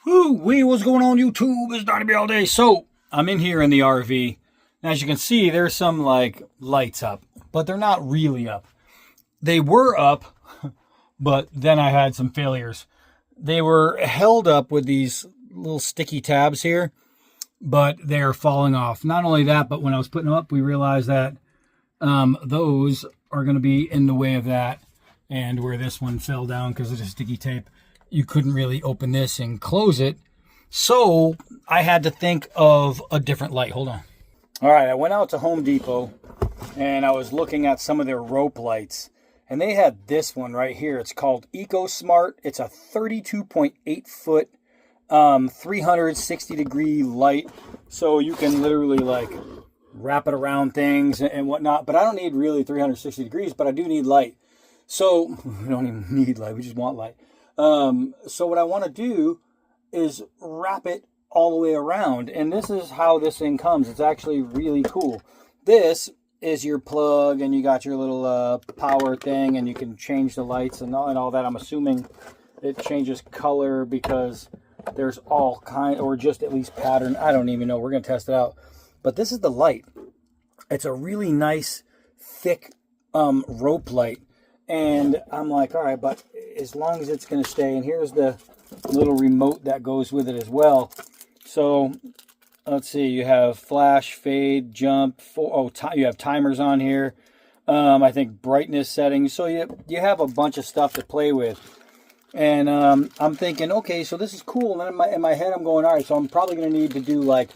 Woo-wee, what's going on YouTube? It's Donnie all day. So, I'm in here in the RV. As you can see, there's some like lights up, but they're not really up. They were up, but then I had some failures. They were held up with these little sticky tabs here, but they're falling off. Not only that, but when I was putting them up, we realized that those are going to be in the way of that. And where this one fell down because of the sticky tape, you couldn't really open this and close it. So I had to think of a different light. Hold on. All right, I went out to Home Depot and I was looking at some of their rope lights. And they had this one right here. It's called Ecosmart. It's a 32.8 foot, 360 degree light. So you can literally like wrap it around things and whatnot. But I don't need really 360 degrees, but I do need light. So we don't even need light. We just want light. So what I want to do is wrap it all the way around. And this is how this thing comes. It's actually really cool. This is your plug, and you got your little power thing, and you can change the lights and all that. I'm assuming it changes color because there's all kind, or just at least pattern. I don't even know. We're going to test it out. But this is the light. It's a really nice, thick rope light. And I'm like, all right, but as long as it's going to stay, and here's the little remote that goes with it as well. So let's see, you have flash, fade, jump. You have timers on here. I think brightness settings. So you have a bunch of stuff to play with. And I'm thinking, okay, so this is cool. And then in my head, I'm going, all right, so I'm probably going to need to do like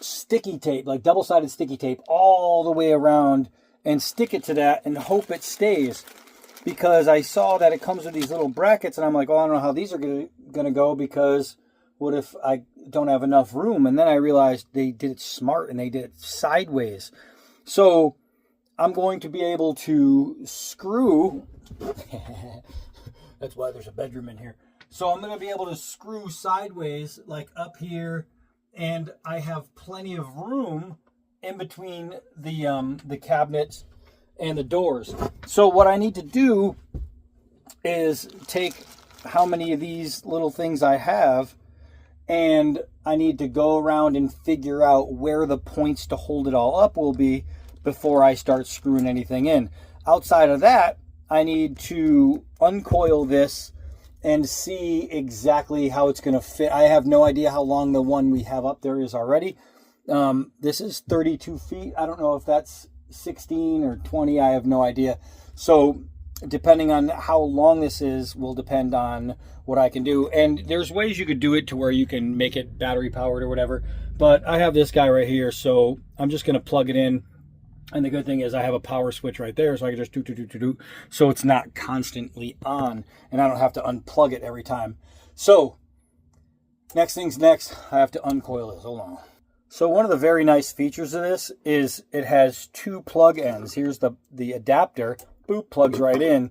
sticky tape, like double-sided sticky tape all the way around and stick it to that and hope it stays. Because I saw that it comes with these little brackets, and I'm like, oh, I don't know how these are going to go, because what if I don't have enough room? And then I realized they did it smart, and they did it sideways. So I'm going to be able to screw. That's why there's a bedroom in here. So I'm going to be able to screw sideways, like up here, and I have plenty of room in between the cabinets and the doors. So what I need to do is take how many of these little things I have, and I need to go around and figure out where the points to hold it all up will be before I start screwing anything in. Outside of that, I need to uncoil this and see exactly how it's going to fit. I have no idea how long the one we have up there is already. This is 32 feet. I don't know if that's 16 or 20. I have no idea. So depending on how long this is will depend on what I can do. And there's ways you could do it to where you can make it battery powered or whatever. But I have this guy right here, so I'm just going to plug it in. And the good thing is I have a power switch right there, so I can just do. So it's not constantly on, and I don't have to unplug it every time. So next thing's next. I have to uncoil this. Hold on. So one of the very nice features of this is it has two plug ends. Here's the adapter. Boop, plugs right in.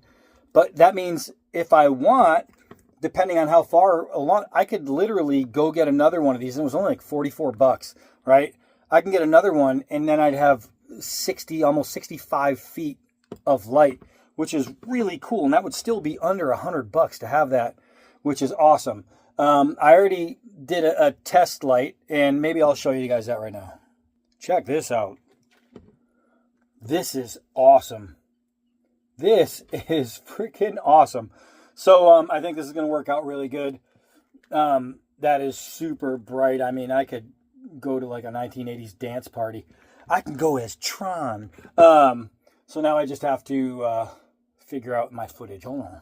But that means if I want, depending on how far along, I could literally go get another one of these. And it was only like 44 bucks, right? I can get another one, and then I'd have 60, almost 65 feet of light, which is really cool. And that would still be under 100 bucks to have that, which is awesome. I already did a test light, and maybe I'll show you guys that right now. Check this out. This is awesome. This is freaking awesome. So I think this is going to work out really good. That is super bright. I mean, I could go to like a 1980s dance party. I can go as Tron. So now I just have to figure out my footage. Hold on.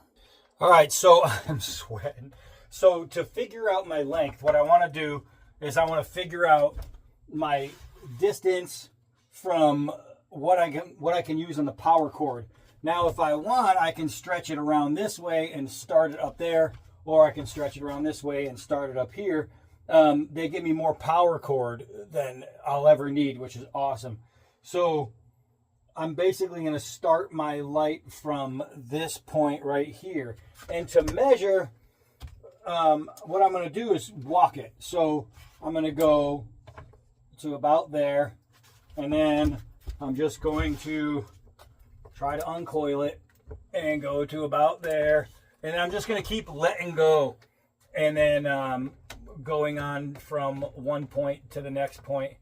All right, so I'm sweating. So to figure out my length, what I want to do is I want to figure out my distance from what I can use on the power cord. Now, if I want, I can stretch it around this way and start it up there, or I can stretch it around this way and start it up here. They give me more power cord than I'll ever need, which is awesome. So I'm basically going to start my light from this point right here. And to measure, what I'm going to do is walk it. So I'm going to go to about there, and then I'm just going to try to uncoil it and go to about there. And I'm just going to keep letting go. And then going on from one point to the next point,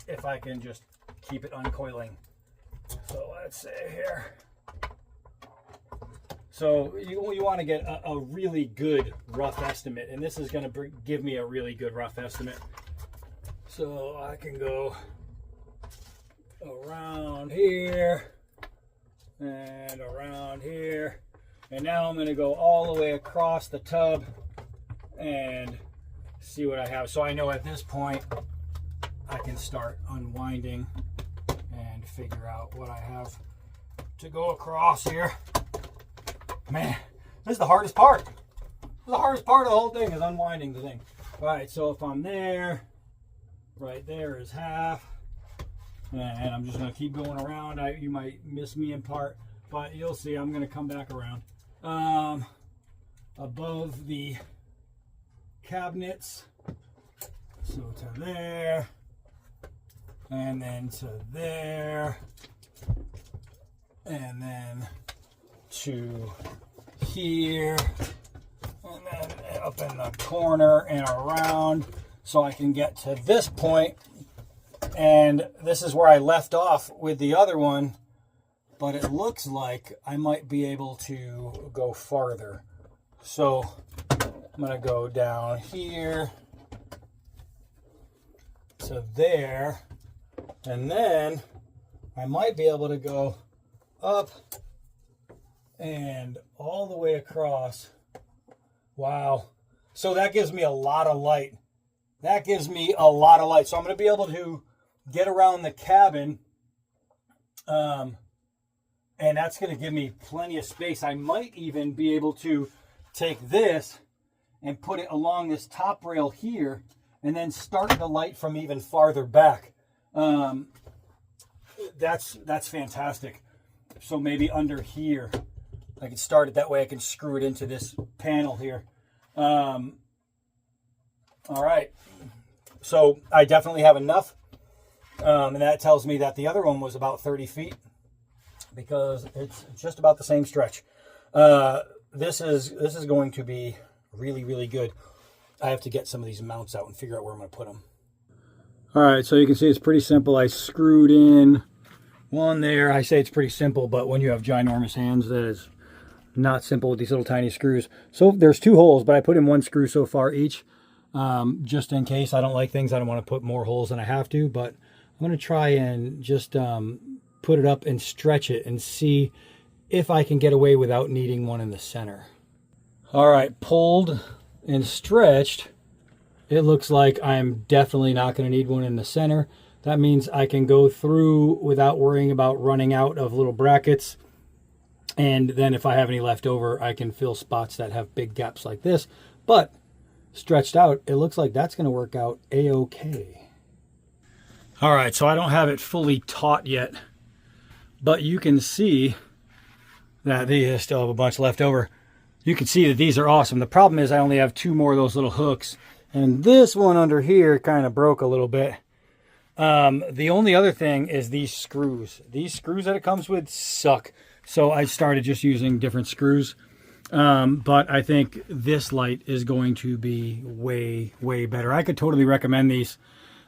if I can just keep it uncoiling. So let's say here. So you want to get a really good rough estimate, and this is going to give me a really good rough estimate. So I can go around here and around here, and now I'm going to go all the way across the tub and see what I have. So I know at this point I can start unwinding and figure out what I have to go across here. Man, this is the hardest part. The hardest part of the whole thing is unwinding the thing. All right, so if I'm there, right there is half, and I'm just going to keep going around. You might miss me in part, but you'll see I'm going to come back around. Above the cabinets, so to there, and then to there, and then to here, and then up in the corner and around, so I can get to this point. And this is where I left off with the other one, but it looks like I might be able to go farther. So I'm going to go down here to there, and then I might be able to go up and all the way across. Wow. So that gives me a lot of light. That gives me a lot of light. So I'm going to be able to get around the cabin, and that's going to give me plenty of space. I might even be able to take this and put it along this top rail here, and then start the light from even farther back. That's fantastic. So maybe under here, I can start it that way. I can screw it into this panel here. All right. So I definitely have enough. And that tells me that the other one was about 30 feet because it's just about the same stretch. This is going to be really, really good. I have to get some of these mounts out and figure out where I'm going to put them. All right, so you can see it's pretty simple. I screwed in one there. I say it's pretty simple, but when you have ginormous hands, that is not simple with these little tiny screws. So there's 2 holes, but I put in 1 screw so far each, just in case. I don't like things. I don't want to put more holes than I have to, but I'm going to try and just put it up and stretch it and see if I can get away without needing one in the center. All right, pulled and stretched. It looks like I'm definitely not going to need one in the center. That means I can go through without worrying about running out of little brackets. And then if I have any left over, I can fill spots that have big gaps like this. But stretched out, it looks like that's going to work out a-okay. All right, so I don't have it fully taut yet, but you can see that these still have a bunch left over. You can see that these are awesome. The problem is I only have 2 more of those little hooks, and this one under here kind of broke a little bit. The only other thing is these screws. These screws that it comes with suck. So I started just using different screws. But I think this light is going to be way, way better. I could totally recommend these.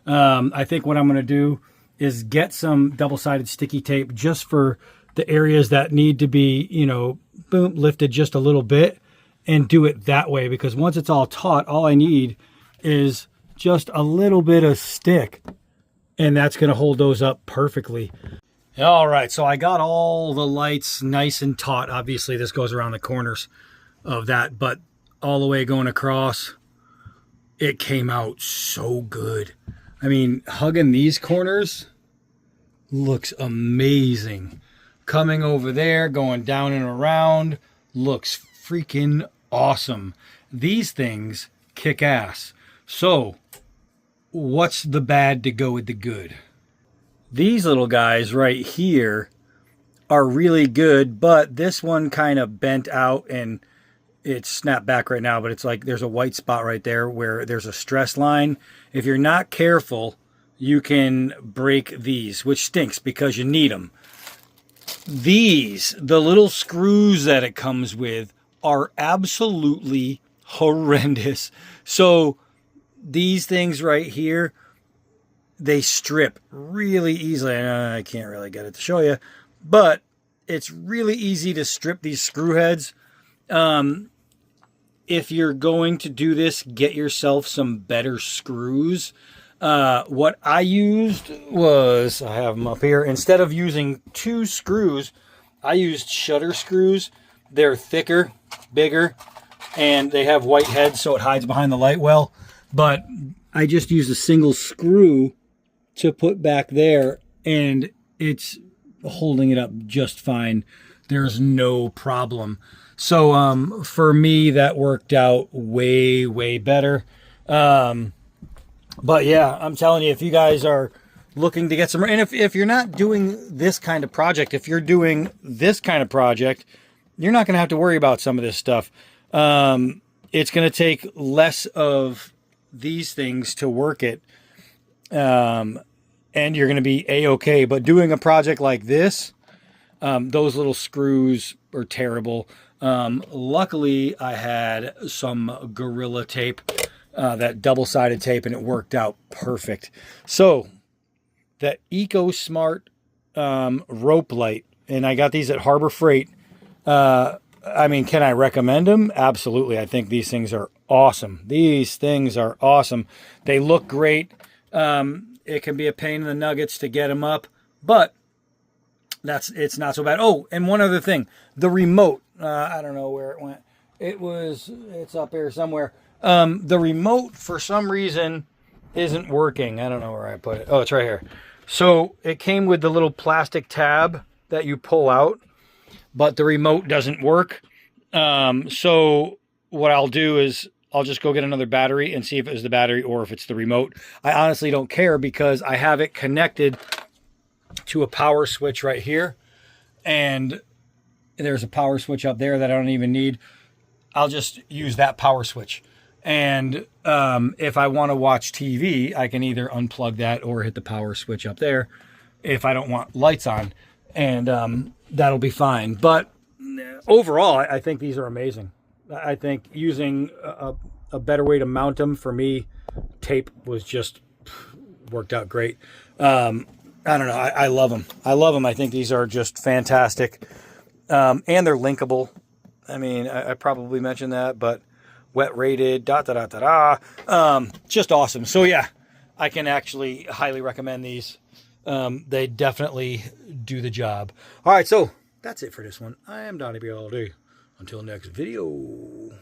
I think what I'm going to do is get some double-sided sticky tape just for the areas that need to be, you know, boom, lifted just a little bit, and do it that way. Because once it's all taut, all I need is just a little bit of stick, and that's going to hold those up perfectly. All right, so I got all the lights nice and taut. Obviously, this goes around the corners of that, but all the way going across, it came out so good. I mean, hugging these corners looks amazing. Coming over there, going down and around, looks freaking awesome. These things kick ass. So, what's the bad to go with the good? These little guys right here are really good, but this one kind of bent out and it's snapped back right now, but it's like there's a white spot right there where there's a stress line. If you're not careful, you can break these, which stinks because you need them. These, the little screws that it comes with, are absolutely horrendous. So these things right here, they strip really easily. I can't really get it to show you, but it's really easy to strip these screw heads. If you're going to do this, get yourself some better screws. What I used was, I have them up here, instead of using 2 screws, I used shutter screws. They're thicker, bigger, and they have white heads so it hides behind the light well. But I just used a single screw to put back there, and it's holding it up just fine. There's no problem. So for me, that worked out way, way better. But yeah, I'm telling you, if you guys are looking to get some, and if you're not doing this kind of project, if you're doing this kind of project, you're not going to have to worry about some of this stuff. It's going to take less of these things to work it. And you're going to be A-okay. But doing a project like this, those little screws are terrible. Luckily, I had some Gorilla Tape, that double-sided tape, and it worked out perfect. So, the Ecosmart rope light, and I got these at Harbor Freight. I mean, can I recommend them? Absolutely. I think these things are awesome. These things are awesome. They look great. It can be a pain in the nuggets to get them up, but it's not so bad. Oh, and one other thing, the remote. I don't know where it went. It's up here somewhere. The remote, for some reason, isn't working. I don't know where I put it. Oh, it's right here. So it came with the little plastic tab that you pull out, but the remote doesn't work. So what I'll do is I'll just go get another battery and see if it was the battery or if it's the remote. I honestly don't care because I have it connected to a power switch right here. And there's a power switch up there that I don't even need. I'll just use that power switch. And if I want to watch TV, I can either unplug that or hit the power switch up there if I don't want lights on. And that'll be fine. But overall, I think these are amazing. I think using a better way to mount them, for me, tape was just worked out great. I don't know. I love them. I love them. I think these are just fantastic. And they're linkable. I mean, I probably mentioned that, but wet rated, just awesome. So yeah, I can actually highly recommend these. They definitely do the job. All right, so that's it for this one. I am Donnie BLD. Until next video.